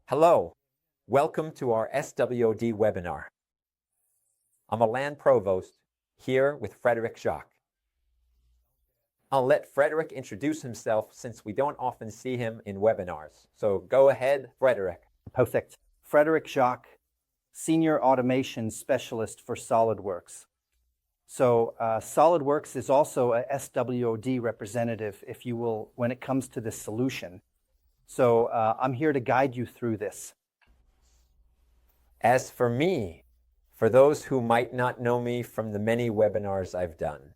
Hello, welcome to our SWOD webinar. I'm a land provost here with Frederick Jacques. I'll let Frederick introduce himself since we don't often see him in webinars. So go ahead, Frederick. Perfect. Frederick Jacques, Senior Automation Specialist for SolidWorks. So SolidWorks is also a SWOD representative, if you will, when it comes to this solution. So I'm here to guide you through this. As for me, for those who might not know me from the many webinars I've done,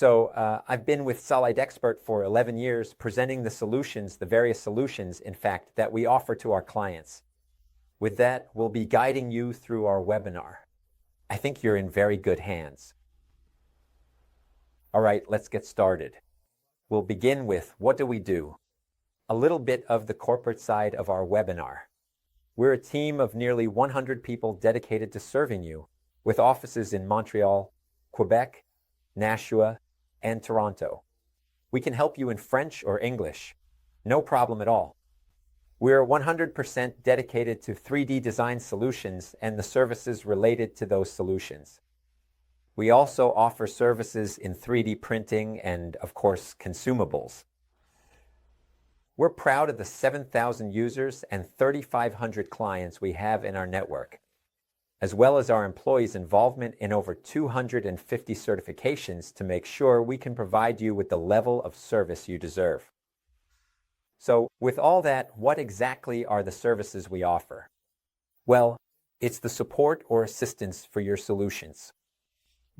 I've been with Solid Expert for 11 years, presenting the various solutions, in fact, that we offer to our clients. With that, we'll be guiding you through our webinar. I think you're in very good hands. All right, let's get started. We'll begin with, what do we do? A little bit of the corporate side of our webinar. We're a team of nearly 100 people dedicated to serving you, with offices in Montreal, Quebec, Nashua, and Toronto. We can help you in French or English. No problem at all. We're 100% dedicated to 3D design solutions and the services related to those solutions. We also offer services in 3D printing and, of course, consumables. We're proud of the 7,000 users and 3,500 clients we have in our network, as well as our employees' involvement in over 250 certifications to make sure we can provide you with the level of service you deserve. So, with all that, what exactly are the services we offer? Well, it's the support or assistance for your solutions.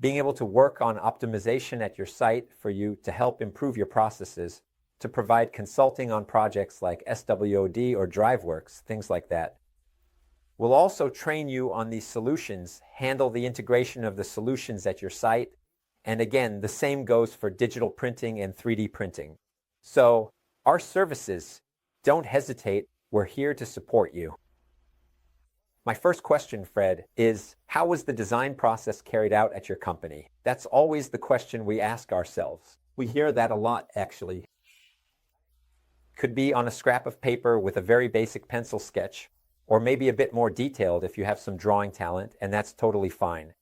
Being able to work on optimization at your site for you to help improve your processes, to provide consulting on projects like SWOD or DriveWorks, things like that. We'll also train you on these solutions, handle the integration of the solutions at your site, and again, the same goes for digital printing and 3D printing. So, our services, don't hesitate, we're here to support you. My first question, Fred, is how was the design process carried out at your company? That's always the question we ask ourselves. We hear that a lot, actually. Could be on a scrap of paper with a very basic pencil sketch, or maybe a bit more detailed if you have some drawing talent, and that's totally fine.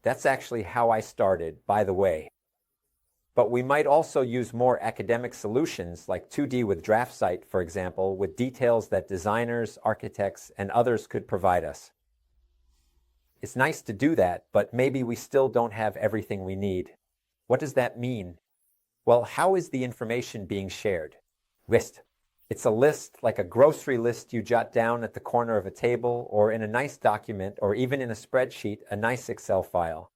That's actually how I started, by the way. But we might also use more academic solutions like 2D with DraftSite, for example, with details that designers, architects, and others could provide us. It's nice to do that, but maybe we still don't have everything we need. What does that mean? Well, how is the information being shared? List. It's a list like a grocery list you jot down at the corner of a table or in a nice document or even in a spreadsheet, a nice Excel file.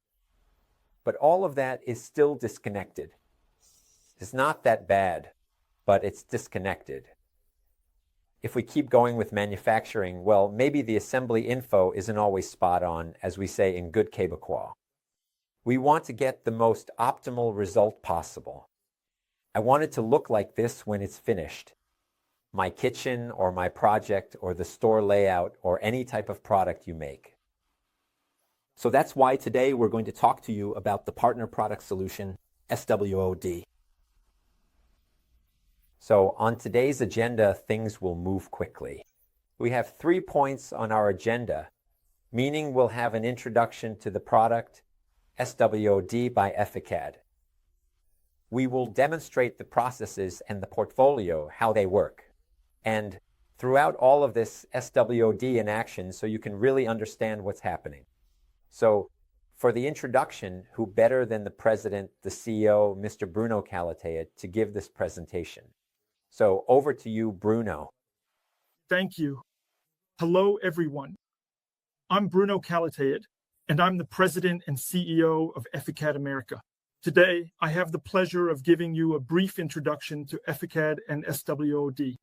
But all of that is still disconnected. It's not that bad, but it's disconnected. If we keep going with manufacturing, well, maybe the assembly info isn't always spot on, as we say in good Quebecois. We want to get the most optimal result possible. I want it to look like this when it's finished. My kitchen or my project or the store layout or any type of product you make. So that's why today we're going to talk to you about the Partner Product Solution, SWOD. So on today's agenda, things will move quickly. We have 3 points on our agenda, meaning we'll have an introduction to the product, SWOD by EFICAD. We will demonstrate the processes and the portfolio, how they work. And throughout all of this SWOD in action so you can really understand what's happening. So for the introduction, who better than the president, the CEO, Mr. Bruno Calatea, to give this presentation. So over to you, Bruno. Thank you. Hello, everyone. I'm Bruno Calatea, and I'm the president and CEO of EFICAD America. Today, I have the pleasure of giving you a brief introduction to EFICAD and SWOD.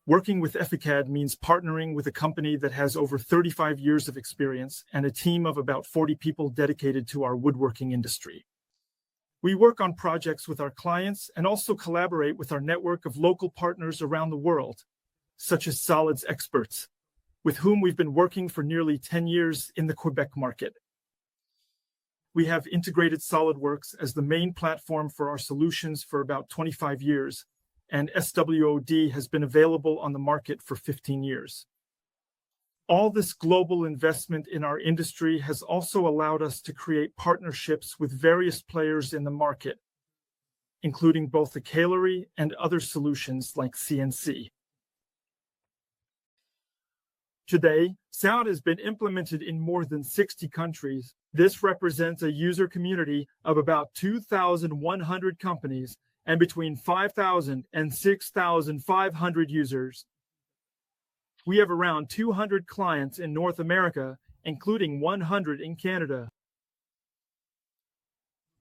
Working with EFICAD means partnering with a company that has over 35 years of experience and a team of about 40 people dedicated to our woodworking industry. We work on projects with our clients and also collaborate with our network of local partners around the world, such as Solids Experts, with whom we've been working for nearly 10 years in the Quebec market. We have integrated SolidWorks as the main platform for our solutions for about 25 years, and SWOD has been available on the market for 15 years. All this global investment in our industry has also allowed us to create partnerships with various players in the market, including both the Kailery and other solutions like CNC. Today, SWOOD has been implemented in more than 60 countries. This represents a user community of about 2,100 companies and between 5,000 and 6,500 users. We have around 200 clients in North America, including 100 in Canada.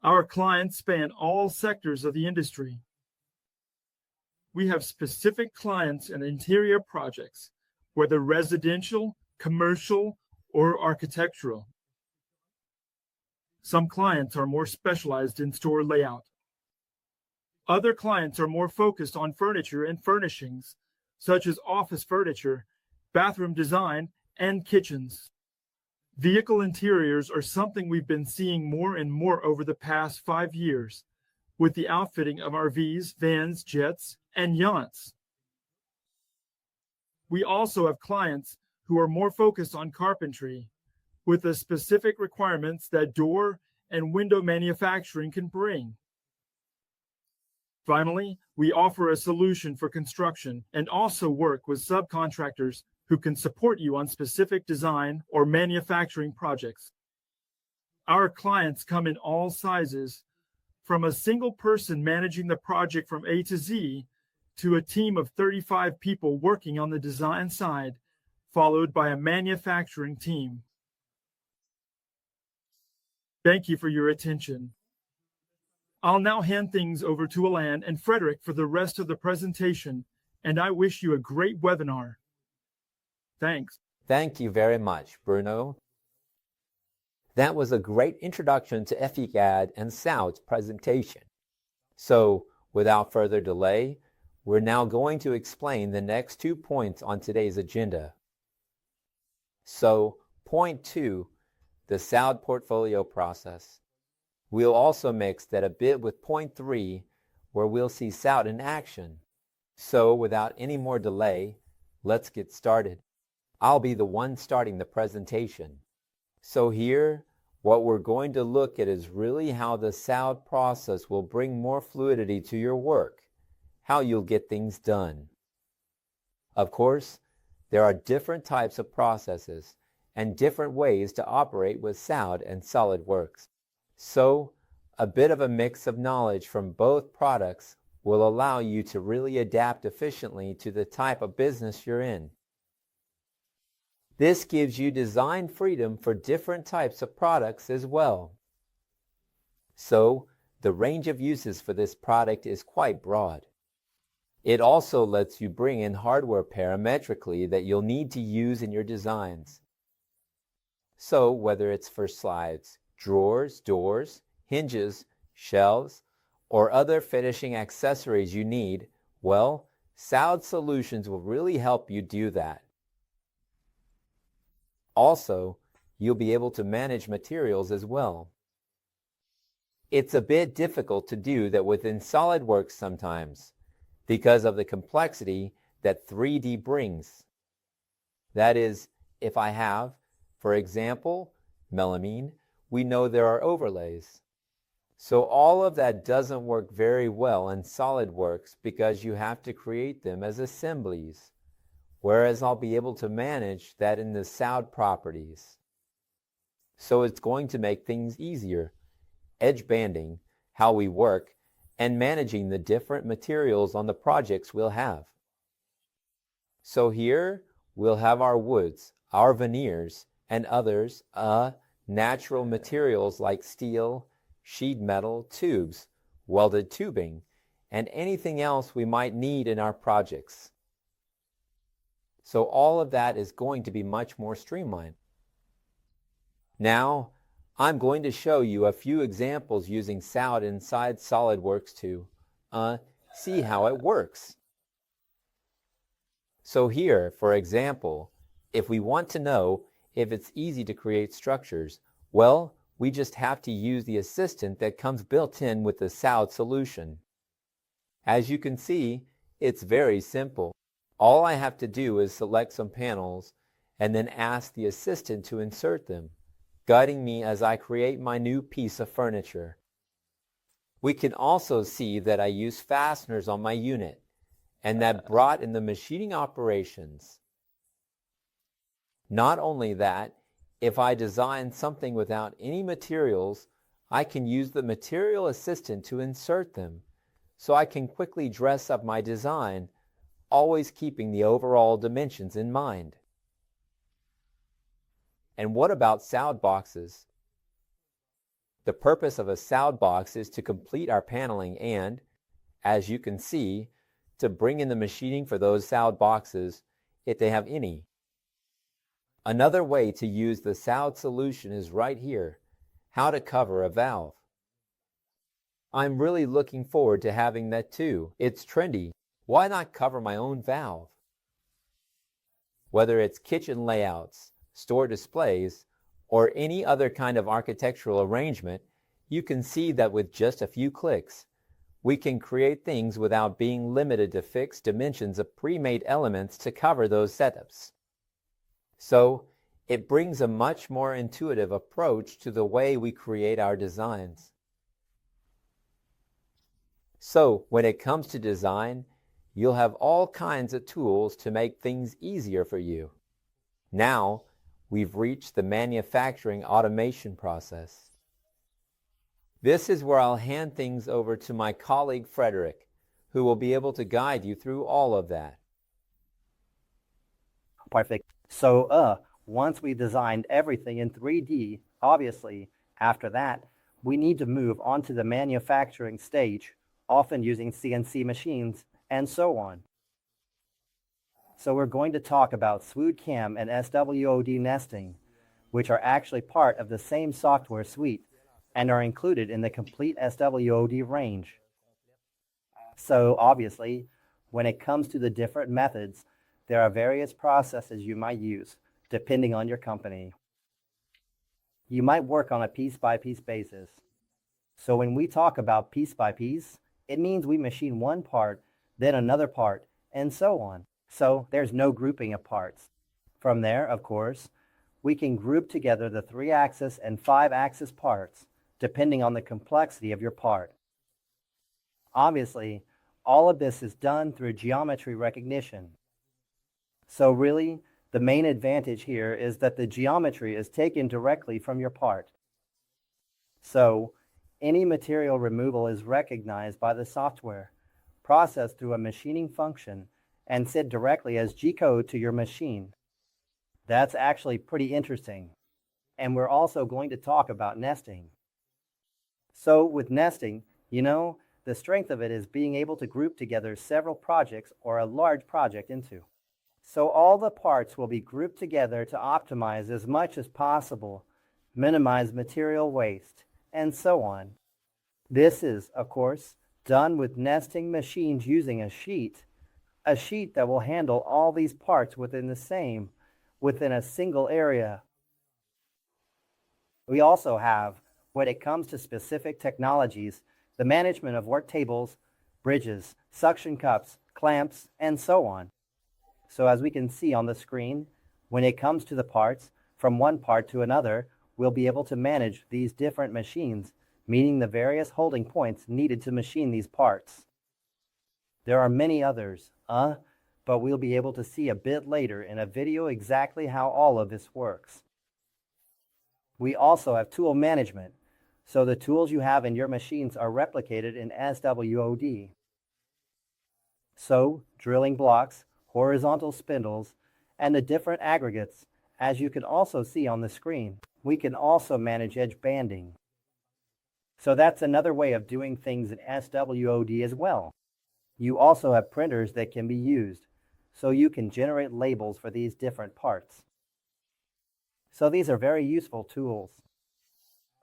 Our clients span all sectors of the industry. We have specific clients in interior projects, whether residential, commercial, or architectural. Some clients are more specialized in store layout. Other clients are more focused on furniture and furnishings, such as office furniture, bathroom design, and kitchens. Vehicle interiors are something we've been seeing more and more over the past 5 years, with the outfitting of RVs, vans, jets, and yachts. We also have clients who are more focused on carpentry, with the specific requirements that door and window manufacturing can bring. Finally, we offer a solution for construction and also work with subcontractors who can support you on specific design or manufacturing projects. Our clients come in all sizes, from a single person managing the project from A to Z to a team of 35 people working on the design side, followed by a manufacturing team. Thank you for your attention. I'll now hand things over to Alain and Frederick for the rest of the presentation, and I wish you a great webinar. Thanks. Thank you very much, Bruno. That was a great introduction to EFICAD and SWOOD's presentation. So, without further delay, we're now going to explain the next 2 points on today's agenda. So, point 2, the SWOOD portfolio process. We'll also mix that a bit with point 3, where we'll see SWOOD in action. So, without any more delay, let's get started. I'll be the one starting the presentation. So here, what we're going to look at is really how the SWOOD process will bring more fluidity to your work, how you'll get things done. Of course, there are different types of processes and different ways to operate with SWOOD and SOLIDWORKS. So, a bit of a mix of knowledge from both products will allow you to really adapt efficiently to the type of business you're in. This gives you design freedom for different types of products as well. So, the range of uses for this product is quite broad. It also lets you bring in hardware parametrically that you'll need to use in your designs. So, whether it's for slides, drawers, doors, hinges, shelves, or other finishing accessories you need, well, SWOOD solutions will really help you do that. Also, you'll be able to manage materials as well. It's a bit difficult to do that within SOLIDWORKS sometimes because of the complexity that 3D brings. That is, if I have, for example, melamine, we know there are overlays. So all of that doesn't work very well in SOLIDWORKS because you have to create them as assemblies, whereas I'll be able to manage that in the SWOOD properties. So it's going to make things easier, edge banding, how we work, and managing the different materials on the projects we'll have. So here we'll have our woods, our veneers, and others, natural materials like steel, sheet metal, tubes, welded tubing, and anything else we might need in our projects. So all of that is going to be much more streamlined. Now, I'm going to show you a few examples using SWOOD inside SOLIDWORKS to see how it works. So here, for example, if we want to know if it's easy to create structures, well, we just have to use the assistant that comes built in with the SWOOD solution. As you can see, It's very simple. All I have to do is select some panels and then ask the assistant to insert them, guiding me as I create my new piece of furniture. We can also see that I use fasteners on my unit, and that brought in the machining operations. Not only that, if I design something without any materials, I can use the material assistant to insert them, so I can quickly dress up my design, always keeping the overall dimensions in mind. And what about sound boxes? The purpose of a sound box is to complete our paneling and, as you can see, to bring in the machining for those sound boxes, if they have any. Another way to use the sound solution is right here, how to cover a valve. I'm really looking forward to having that too. It's trendy. Why not cover my own valve? Whether it's kitchen layouts, store displays, or any other kind of architectural arrangement, you can see that with just a few clicks, we can create things without being limited to fixed dimensions of pre-made elements to cover those setups. So, it brings a much more intuitive approach to the way we create our designs. So, when it comes to design, you'll have all kinds of tools to make things easier for you. Now, we've reached the manufacturing automation process. This is where I'll hand things over to my colleague Frederick, who will be able to guide you through all of that. Perfect. So, once we designed everything in 3D, obviously, after that, we need to move on to the manufacturing stage, often using CNC machines, and so on. So we're going to talk about SWOOD CAM and SWOD nesting, which are actually part of the same software suite and are included in the complete SWOD range. So obviously, when it comes to the different methods, there are various processes you might use, depending on your company. You might work on a piece-by-piece basis. So when we talk about piece-by-piece, it means we machine one part, then another part, and so on. So there's no grouping of parts. From there, of course, we can group together the 3-axis and 5-axis parts, depending on the complexity of your part. Obviously, all of this is done through geometry recognition. So really, the main advantage here is that the geometry is taken directly from your part. So, any material removal is recognized by the software, processed through a machining function, and sent directly as G-code to your machine. That's actually pretty interesting. And we're also going to talk about nesting. So with nesting, the strength of it is being able to group together several projects or a large project into. So all the parts will be grouped together to optimize as much as possible, minimize material waste, and so on. This is, of course, done with nesting machines using a sheet that will handle all these parts within a single area. We also have, when it comes to specific technologies, the management of work tables, bridges, suction cups, clamps, and so on. So as we can see on the screen, when it comes to the parts, from one part to another, we'll be able to manage these different machines, meaning the various holding points needed to machine these parts. There are many others, but we'll be able to see a bit later in a video exactly how all of this works. We also have tool management, so the tools you have in your machines are replicated in SWOD. So, drilling blocks, horizontal spindles, and the different aggregates, as you can also see on the screen. We can also manage edge banding. So that's another way of doing things in SWOD as well. You also have printers that can be used, so you can generate labels for these different parts. So these are very useful tools.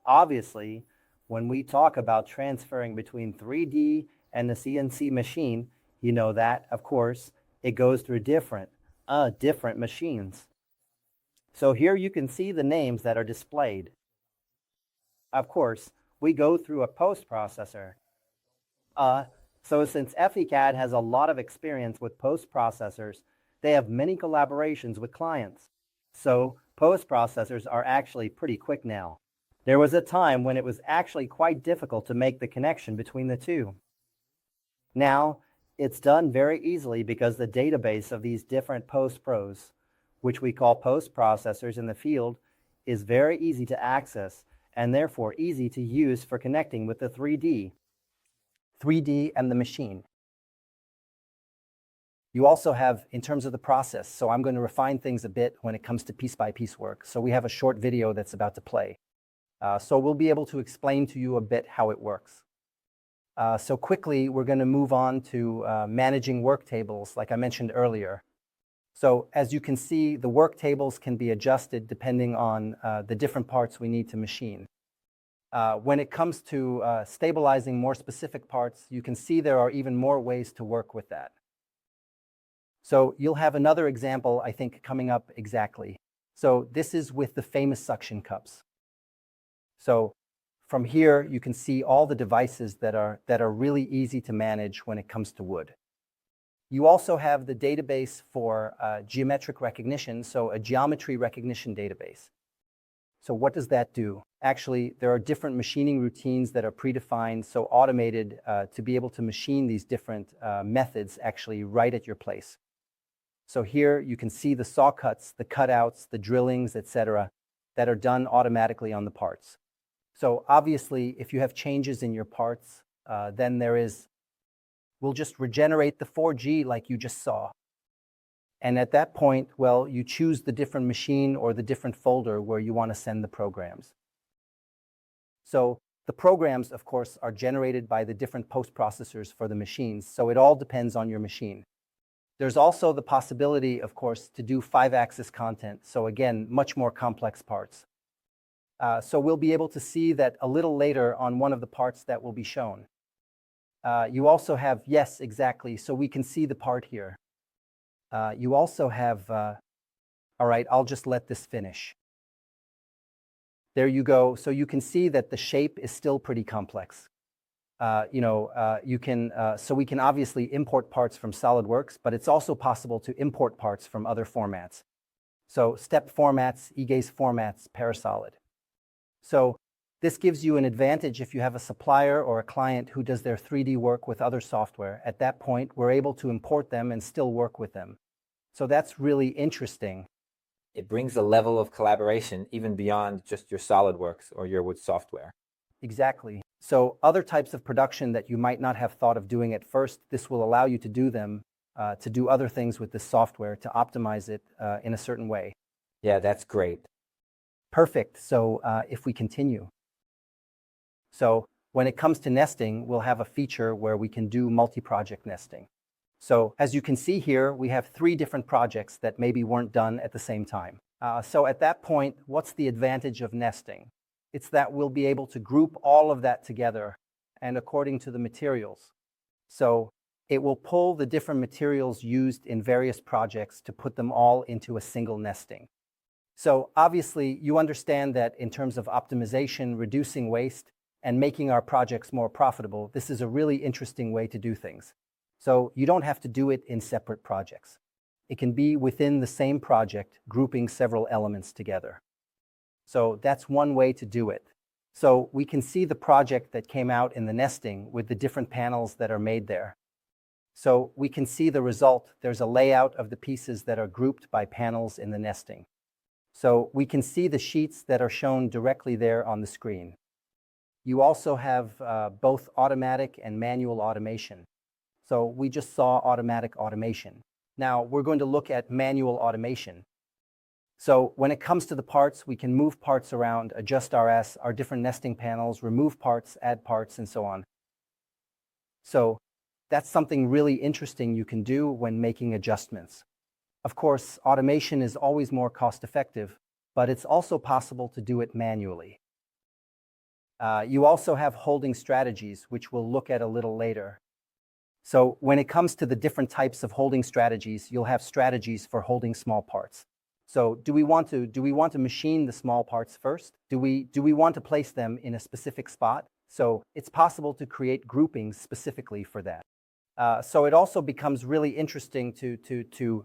Obviously, when we talk about transferring between 3D and the CNC machine, you know that, of course, it goes through different machines. So here you can see the names that are displayed. Of course, we go through a post processor. So since EFICAD has a lot of experience with post-processors, they have many collaborations with clients. So post-processors are actually pretty quick now. There was a time when it was actually quite difficult to make the connection between the two. Now, it's done very easily because the database of these different post-pros, which we call post-processors in the field, is very easy to access and therefore easy to use for connecting with the 3D and the machine. You also have, in terms of the process, so I'm going to refine things a bit when it comes to piece-by-piece work. So we have a short video that's about to play. So we'll be able to explain to you a bit how it works. So quickly, we're going to move on to managing work tables, like I mentioned earlier. So as you can see, the work tables can be adjusted depending on the different parts we need to machine. When it comes to stabilizing more specific parts, you can see there are even more ways to work with that. So you'll have another example, I think, coming up exactly. So this is with the famous suction cups. So from here, you can see all the devices that are really easy to manage when it comes to wood. You also have the database for geometric recognition, so a geometry recognition database. So what does that do? Actually, there are different machining routines that are predefined, so automated to be able to machine these different methods actually right at your place. So here you can see the saw cuts, the cutouts, the drillings, etc., that are done automatically on the parts. So obviously, if you have changes in your parts, then we'll just regenerate the 4G like you just saw. And at that point, well, you choose the different machine or the different folder where you want to send the programs. So the programs, of course, are generated by the different post-processors for the machines, so it all depends on your machine. There's also the possibility, of course, to do 5-axis content, so again, much more complex parts. So we'll be able to see that a little later on one of the parts that will be shown. You also have, yes, exactly, so we can see the part here. You also have, all right, I'll just let this finish. There you go. So you can see that the shape is still pretty complex. So we can obviously import parts from SolidWorks, but it's also possible to import parts from other formats. So step formats, eGaze formats, Parasolid. So this gives you an advantage if you have a supplier or a client who does their 3D work with other software. At that point, we're able to import them and still work with them. So that's really interesting. It brings a level of collaboration even beyond just your SolidWorks or your wood software. Exactly. So other types of production that you might not have thought of doing at first, this will allow you to do them, to do other things with this software, to optimize it in a certain way. Yeah, that's great. Perfect. So if we continue. So when it comes to nesting, we'll have a feature where we can do multi-project nesting. So as you can see here, we have 3 different projects that maybe weren't done at the same time. So at that point, what's the advantage of nesting? It's that we'll be able to group all of that together and according to the materials. So it will pull the different materials used in various projects to put them all into a single nesting. So obviously, you understand that in terms of optimization, reducing waste, and making our projects more profitable, this is a really interesting way to do things. So you don't have to do it in separate projects. It can be within the same project, grouping several elements together. So that's one way to do it. So we can see the project that came out in the nesting with the different panels that are made there. So we can see the result. There's a layout of the pieces that are grouped by panels in the nesting. So we can see the sheets that are shown directly there on the screen. You also have both automatic and manual automation. So we just saw automatic automation. Now we're going to look at manual automation. So when it comes to the parts, we can move parts around, adjust RS, our different nesting panels, remove parts, add parts, and so on. So that's something really interesting you can do when making adjustments. Of course, automation is always more cost-effective, but it's also possible to do it manually. You also have holding strategies, which we'll look at a little later. So when it comes to the different types of holding strategies, you'll have strategies for holding small parts. So do we want to machine the small parts first? Do we want to place them in a specific spot? So it's possible to create groupings specifically for that. So it also becomes really interesting to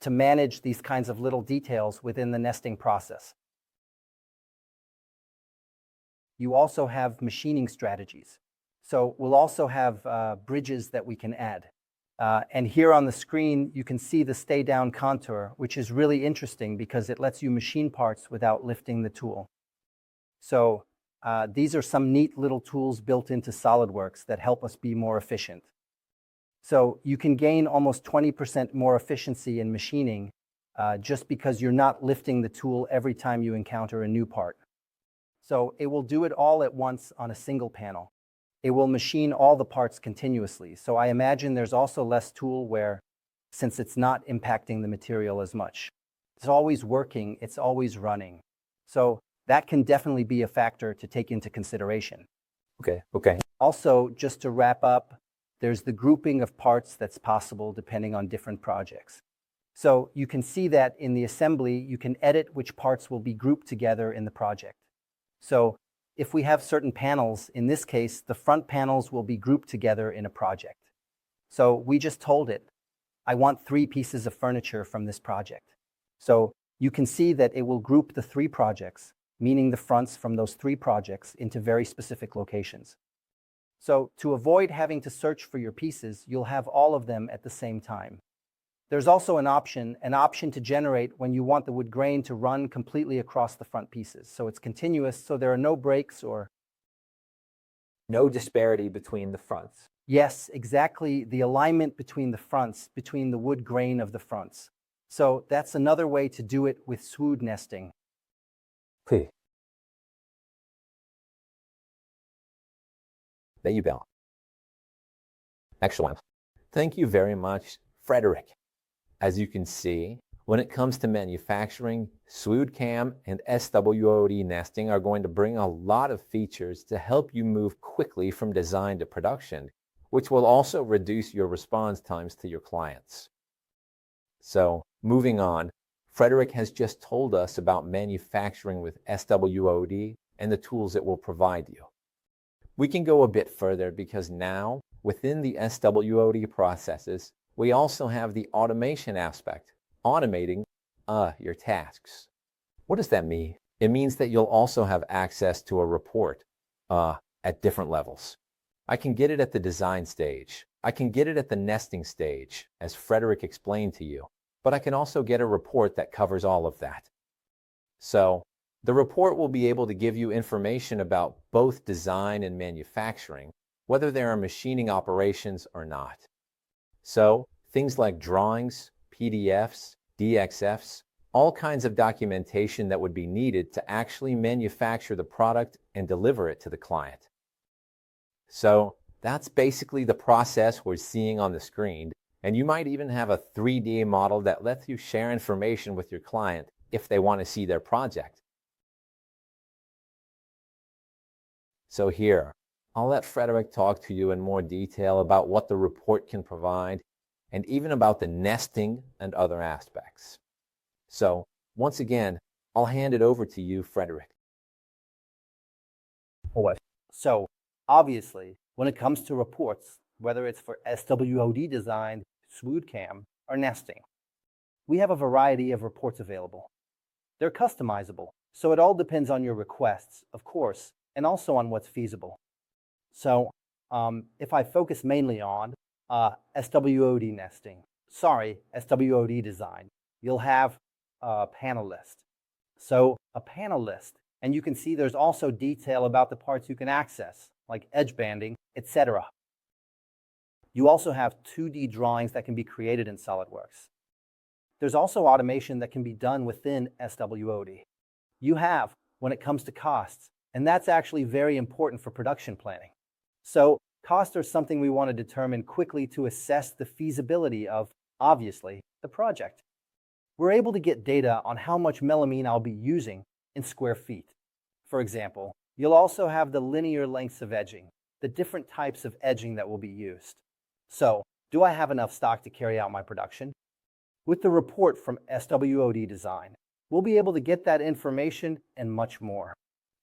manage these kinds of little details within the nesting process. You also have machining strategies. So we'll also have bridges that we can add. And here on the screen, you can see the stay down contour, which is really interesting because it lets you machine parts without lifting the tool. So these are some neat little tools built into SolidWorks that help us be more efficient. So you can gain almost 20% more efficiency in machining just because you're not lifting the tool every time you encounter a new part. So it will do it all at once on a single panel. It will machine all the parts continuously. So I imagine there's also less tool wear since it's not impacting the material as much. It's always working, it's always running. So that can definitely be a factor to take into consideration. Okay. Also, just to wrap up, there's the grouping of parts that's possible depending on different projects. So you can see that in the assembly, you can edit which parts will be grouped together in the project. So if we have certain panels, in this case, the front panels will be grouped together in a project. So we just told it, I want 3 pieces of furniture from this project. So you can see that it will group the 3 projects, meaning the fronts from those 3 projects, into very specific locations. So to avoid having to search for your pieces, you'll have all of them at the same time. There's also an option to generate when you want the wood grain to run completely across the front pieces. So it's continuous, so there are no breaks or... No disparity between the fronts. Yes, exactly. The alignment between the fronts, between the wood grain of the fronts. So that's another way to do it with SWOOD nesting. Bem, bell. Excellent. Thank you very much, Frederick. As you can see, when it comes to manufacturing, SWOOD CAM and SWOD nesting are going to bring a lot of features to help you move quickly from design to production, which will also reduce your response times to your clients. So, moving on, Frederick has just told us about manufacturing with SWOD and the tools it will provide you. We can go a bit further because now, within the SWOD processes, we also have the automation aspect, automating your tasks. What does that mean? It means that you'll also have access to a report at different levels. I can get it at the design stage. I can get it at the nesting stage, as Frederick explained to you. But I can also get a report that covers all of that. So, the report will be able to give you information about both design and manufacturing, whether there are machining operations or not. So, things like drawings, PDFs, DXFs, all kinds of documentation that would be needed to actually manufacture the product and deliver it to the client. So, that's basically the process we're seeing on the screen, and you might even have a 3D model that lets you share information with your client if they want to see their project. So here, I'll let Frederick talk to you in more detail about what the report can provide and even about the nesting and other aspects. So, once again, I'll hand it over to you, Frederick. So, obviously, when it comes to reports, whether it's for SWOD design, SWOOD CAM, or nesting, we have a variety of reports available. They're customizable, so it all depends on your requests, of course, and also on what's feasible. So, if I focus mainly on SWOD design, you'll have a panel list. So, a panel list, and you can see there's also detail about the parts you can access, like edge banding, etc. You also have 2D drawings that can be created in SolidWorks. There's also automation that can be done within SWOD. You have, when it comes to costs, and that's actually very important for production planning. So, costs are something we want to determine quickly to assess the feasibility of, obviously, the project. We're able to get data on how much melamine I'll be using in square feet. For example, you'll also have the linear lengths of edging, the different types of edging that will be used. So, do I have enough stock to carry out my production? With the report from SWOD Design, we'll be able to get that information and much more.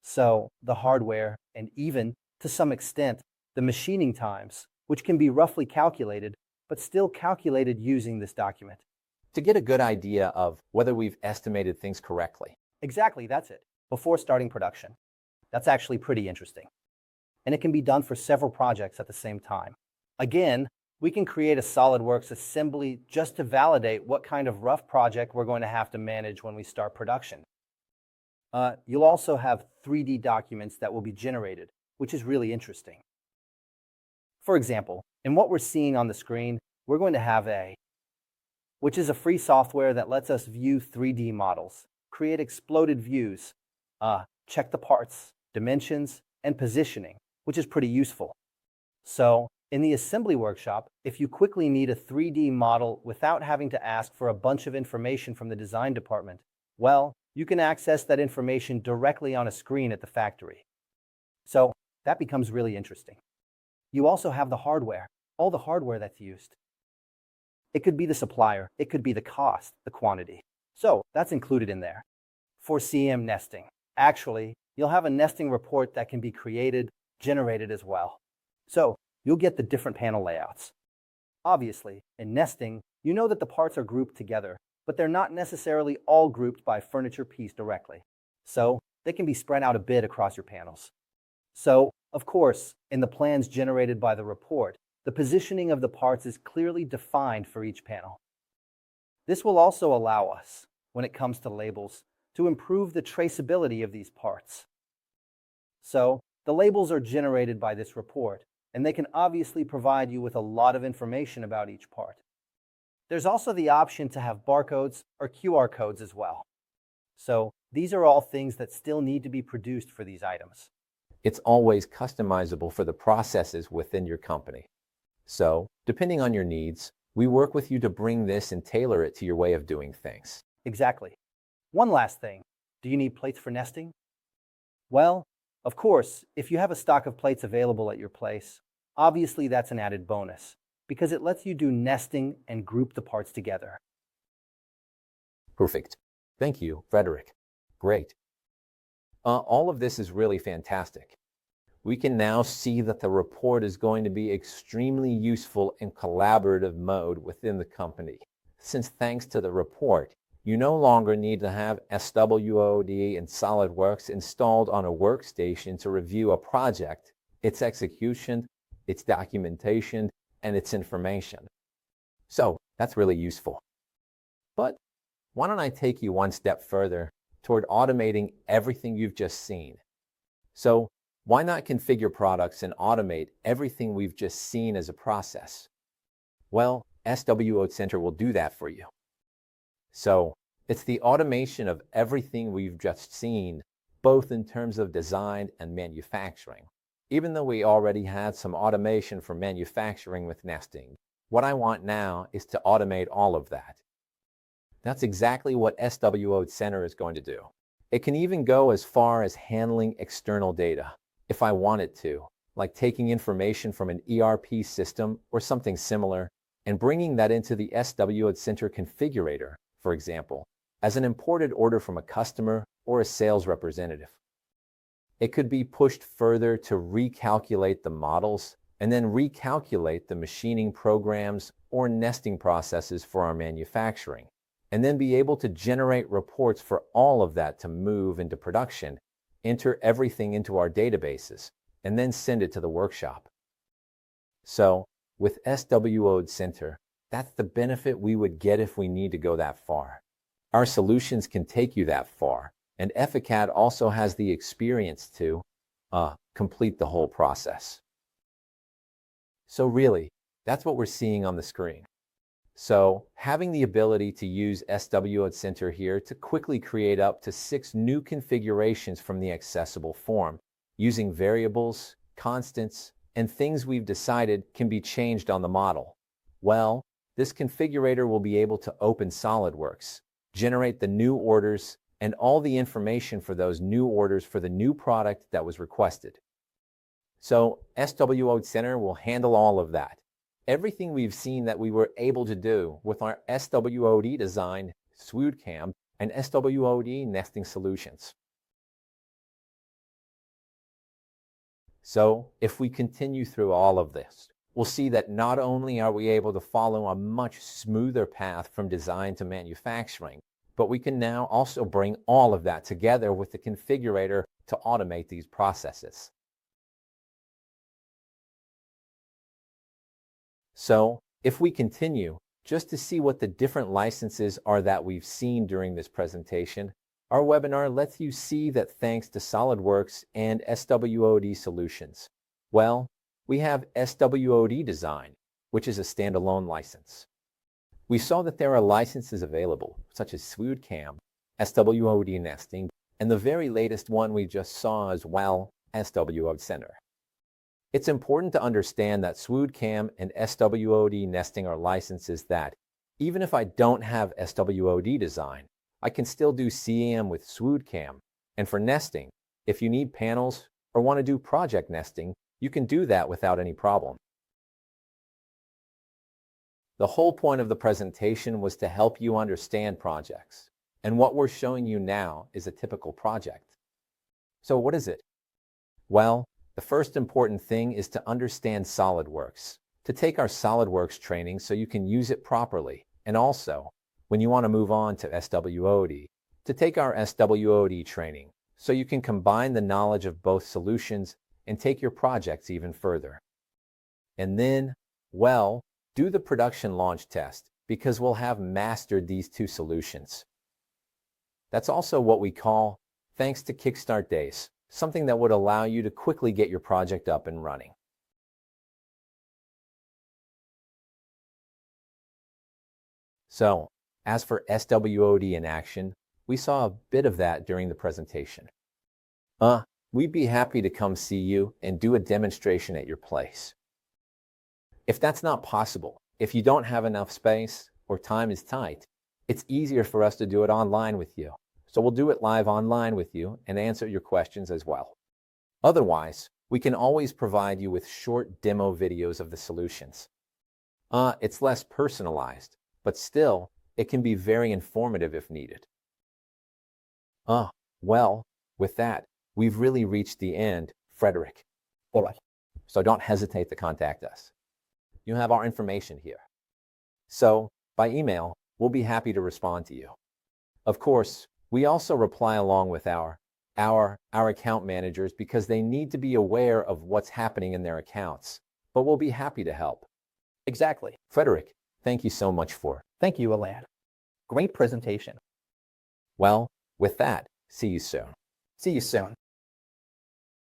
So, the hardware and even, to some extent, the machining times which can be roughly calculated, but still calculated using this document. To get a good idea of whether we've estimated things correctly. Exactly, that's it, before starting production. That's actually pretty interesting. And it can be done for several projects at the same time. Again, we can create a SOLIDWORKS assembly just to validate what kind of rough project we're going to have to manage when we start production. You'll also have 3D documents that will be generated, which is really interesting. For example, in what we're seeing on the screen, we're going to have which is a free software that lets us view 3D models, create exploded views, check the parts, dimensions, and positioning, which is pretty useful. So, in the assembly workshop, if you quickly need a 3D model without having to ask for a bunch of information from the design department, well, you can access that information directly on a screen at the factory. So, that becomes really interesting. You also have the hardware, all the hardware that's used. It could be the supplier, it could be the cost, the quantity. So, that's included in there. For CM nesting, actually, you'll have a nesting report that can be created, generated as well. So, you'll get the different panel layouts. Obviously, in nesting, you know that the parts are grouped together, but they're not necessarily all grouped by furniture piece directly. So, they can be spread out a bit across your panels. So, of course, in the plans generated by the report, the positioning of the parts is clearly defined for each panel. This will also allow us, when it comes to labels, to improve the traceability of these parts. So, the labels are generated by this report, and they can obviously provide you with a lot of information about each part. There's also the option to have barcodes or QR codes as well. So, these are all things that still need to be produced for these items. It's always customizable for the processes within your company. So, depending on your needs, we work with you to bring this and tailor it to your way of doing things. Exactly. One last thing. Do you need plates for nesting? Well, of course, if you have a stock of plates available at your place, obviously that's an added bonus, because it lets you do nesting and group the parts together. Perfect. Thank you, Frederick. Great. All of this is really fantastic. We can now see that the report is going to be extremely useful in collaborative mode within the company. Since thanks to the report, you no longer need to have SWOD and SOLIDWORKS installed on a workstation to review a project, its execution, its documentation, and its information. So that's really useful. But why don't I take you one step further toward automating everything you've just seen? So why not configure products and automate everything we've just seen as a process? Well, SWOD Center will do that for you. So it's the automation of everything we've just seen, both in terms of design and manufacturing. Even though we already had some automation for manufacturing with nesting, what I want now is to automate all of that. That's exactly what SWOD Center is going to do. It can even go as far as handling external data, if I want it to, like taking information from an ERP system or something similar, and bringing that into the SWOD Center configurator, for example, as an imported order from a customer or a sales representative. It could be pushed further to recalculate the models and then recalculate the machining programs or nesting processes for our manufacturing, and then be able to generate reports for all of that to move into production, enter everything into our databases, and then send it to the workshop. So, with SWOD Center, that's the benefit we would get if we need to go that far. Our solutions can take you that far, and EFICAD also has the experience to complete the whole process. So really, that's what we're seeing on the screen. So having the ability to use SWOD Center here to quickly create up to 6 new configurations from the accessible form, using variables, constants, and things we've decided can be changed on the model. Well, this configurator will be able to open SOLIDWORKS, generate the new orders, and all the information for those new orders for the new product that was requested. So SWOD Center will handle all of that. Everything we've seen that we were able to do with our SWOD design, SWOOD CAM, and SWOD nesting solutions. So if we continue through all of this, we'll see that not only are we able to follow a much smoother path from design to manufacturing, but we can now also bring all of that together with the configurator to automate these processes. So, if we continue, just to see what the different licenses are that we've seen during this presentation, our webinar lets you see that thanks to SOLIDWORKS and SWOD solutions, well, we have SWOD Design, which is a standalone license. We saw that there are licenses available, such as SWOOD CAM, SWOD Nesting, and the very latest one we just saw as well, SWOD Center. It's important to understand that SWOOD CAM and SWOD Nesting are licenses that, even if I don't have SWOD Design, I can still do CAM with SWOOD CAM. And for nesting, if you need panels or want to do project nesting, you can do that without any problem. The whole point of the presentation was to help you understand projects. And what we're showing you now is a typical project. So what is it? Well, the first important thing is to understand SOLIDWORKS, to take our SOLIDWORKS training so you can use it properly, and also, when you want to move on to SWOD, to take our SWOD training so you can combine the knowledge of both solutions and take your projects even further. And then, well, do the production launch test because we'll have mastered these two solutions. That's also what we call thanks to Kickstart Days, something that would allow you to quickly get your project up and running. So, as for SWOD in action, we saw a bit of that during the presentation. We'd be happy to come see you and do a demonstration at your place. If that's not possible, if you don't have enough space or time is tight, it's easier for us to do it online with you. So we'll do it live online with you and answer your questions as well. Otherwise, we can always provide you with short demo videos of the solutions. It's less personalized, but still, it can be very informative if needed. Well, with that, we've really reached the end, Frederick. All right. So don't hesitate to contact us. You have our information here. So, by email, we'll be happy to respond to you. Of course, we also reply along with our account managers because they need to be aware of what's happening in their accounts, but we'll be happy to help. Exactly. Frederick, thank you so much for. Thank you, Alan. Great presentation. Well, with that, see you soon. See you soon.